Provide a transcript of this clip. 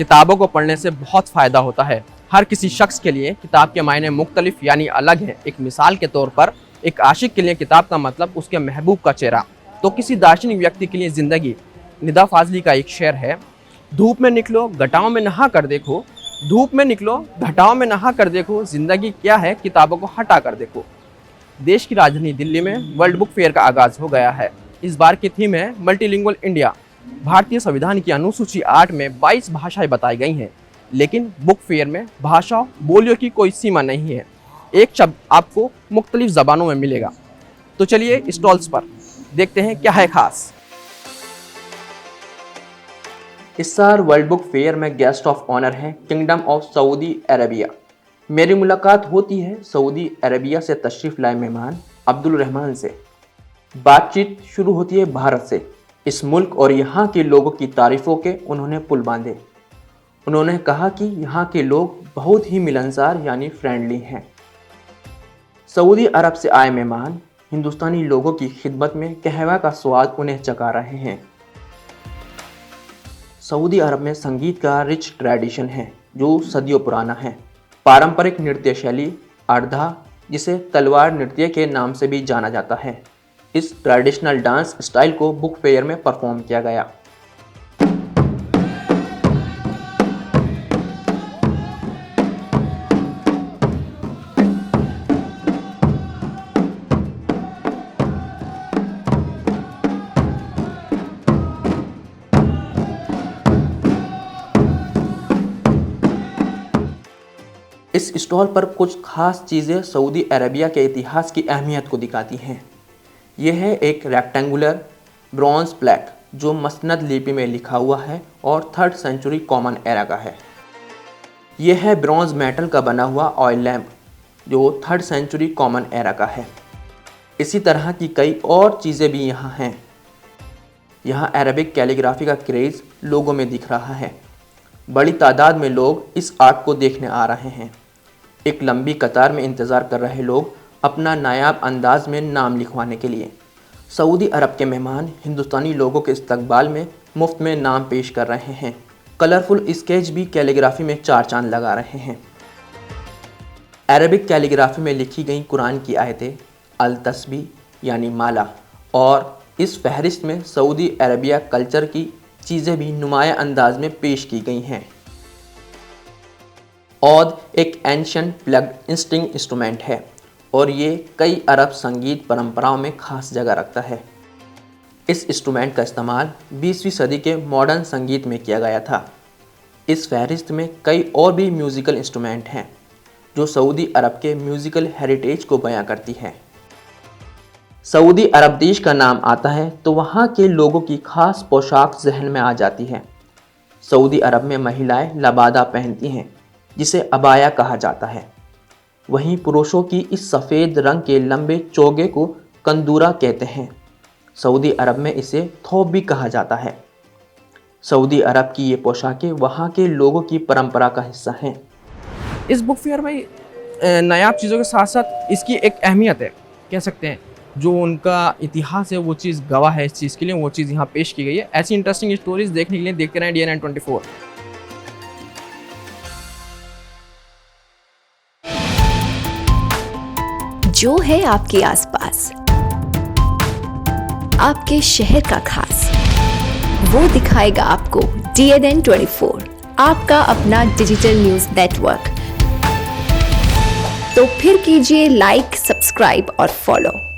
किताबों को पढ़ने से बहुत फ़ायदा होता है। हर किसी शख्स के लिए किताब के मायने मुख्तलिफ यानी अलग हैं। एक मिसाल के तौर पर एक आशिक के लिए किताब का मतलब उसके महबूब का चेहरा, तो किसी दार्शनिक व्यक्ति के लिए ज़िंदगी। निदा फाजली का एक शेर है, धूप में निकलो घटाओं में नहा कर देखो, धूप में निकलो घटाओं में नहा कर देखो, ज़िंदगी क्या है किताबों को हटा कर देखो। देश की राजधानी दिल्ली में वर्ल्ड बुक फेयर का आगाज़ हो गया है। इस बार की थीम है मल्टीलिंगुअल इंडिया। भारतीय संविधान की अनुसूची 8 में 22 भाषाएं बताई गई हैं, लेकिन बुक फेयर में भाषाओं बोलियों की कोई सीमा नहीं है। एक शब्द आपको मुख्तलिफ ज़बानों में मिलेगा। तो चलिए स्टॉल्स पर देखते हैं क्या है खास। इस साल वर्ल्ड बुक फेयर में गेस्ट ऑफ ऑनर हैं किंगडम ऑफ सऊदी अरेबिया। मेरी मुलाकात होती है सऊदी अरेबिया से तशरीफ़ लाए मेहमान अब्दुल रहमान से। बातचीत शुरू होती है भारत से। इस मुल्क और यहाँ के लोगों की तारीफ़ों के उन्होंने पुल बांधे। उन्होंने कहा कि यहाँ के लोग बहुत ही मिलनसार यानी फ्रेंडली हैं। सऊदी अरब से आए मेहमान हिंदुस्तानी लोगों की खिदमत में कहवा का स्वाद उन्हें चखा रहे हैं। सऊदी अरब में संगीत का रिच ट्रेडिशन है जो सदियों पुराना है। पारंपरिक नृत्य शैली अर्धा, जिसे तलवार नृत्य के नाम से भी जाना जाता है, इस ट्रेडिशनल डांस स्टाइल को बुक फेयर में परफॉर्म किया गया। इस स्टॉल पर कुछ खास चीज़ें सऊदी अरेबिया के इतिहास की अहमियत को दिखाती हैं। यह है एक रेक्टेंगुलर ब्रॉन्ज प्लेट जो मसनद लिपि में लिखा हुआ है और 3rd सेंचुरी कॉमन एरा का है। यह है ब्रॉन्ज मेटल का बना हुआ ऑयल लैम्प जो 3rd सेंचुरी कॉमन एरा का है। इसी तरह की कई और चीज़ें भी यहाँ हैं। यहाँ अरेबिक कैलीग्राफी का क्रेज़ लोगों में दिख रहा है। बड़ी तादाद में लोग इस आर्ट को देखने आ रहे हैं। एक लंबी कतार में इंतज़ार कर रहे लोग अपना नायाब अंदाज में नाम लिखवाने के लिए। सऊदी अरब के मेहमान हिंदुस्तानी लोगों के इस्तकबाल में मुफ्त में नाम पेश कर रहे हैं। कलरफुल स्केच भी कैलीग्राफी में 4 चांद लगा रहे हैं। अरबिक कैलीग्राफी में लिखी गई कुरान की आयतें अल तस्बी यानी माला, और इस फहरिस्त में सऊदी अरबिया कल्चर की चीज़ें भी नुमाया अंदाज में पेश की गई हैं। औद एक एंशिएंट प्लग्ड स्ट्रिंग इंस्ट्रूमेंट है और ये कई अरब संगीत परंपराओं में खास जगह रखता है। इस इंस्ट्रूमेंट का इस्तेमाल 20वीं सदी के मॉडर्न संगीत में किया गया था। इस फहरिस्त में कई और भी म्यूज़िकल इंस्ट्रूमेंट हैं जो सऊदी अरब के म्यूज़िकल हेरिटेज को बयां करती है। सऊदी अरब देश का नाम आता है तो वहाँ के लोगों की खास पोशाक जहन में आ जाती है। सऊदी अरब में महिलाएं लबादा पहनती हैं जिसे अबाया कहा जाता है। वहीं पुरुषों की इस सफ़ेद रंग के लंबे चोगे को कंदूरा कहते हैं। सऊदी अरब में इसे थोप भी कहा जाता है। सऊदी अरब की ये पोशाकें वहाँ के लोगों की परंपरा का हिस्सा हैं। इस बुक फेयर में नायाब चीज़ों के साथ साथ इसकी एक अहमियत है, कह सकते हैं, जो उनका इतिहास है वो चीज़ गवाह है इस चीज़ के लिए, वो चीज़ यहाँ पेश की गई है। ऐसी इंटरेस्टिंग स्टोरीज देखने के लिए देखते रहें DN 24। जो है आपके आसपास, आपके शहर का खास, वो दिखाएगा आपको DN 24, आपका अपना डिजिटल न्यूज नेटवर्क। तो फिर कीजिए लाइक, सब्सक्राइब और फॉलो।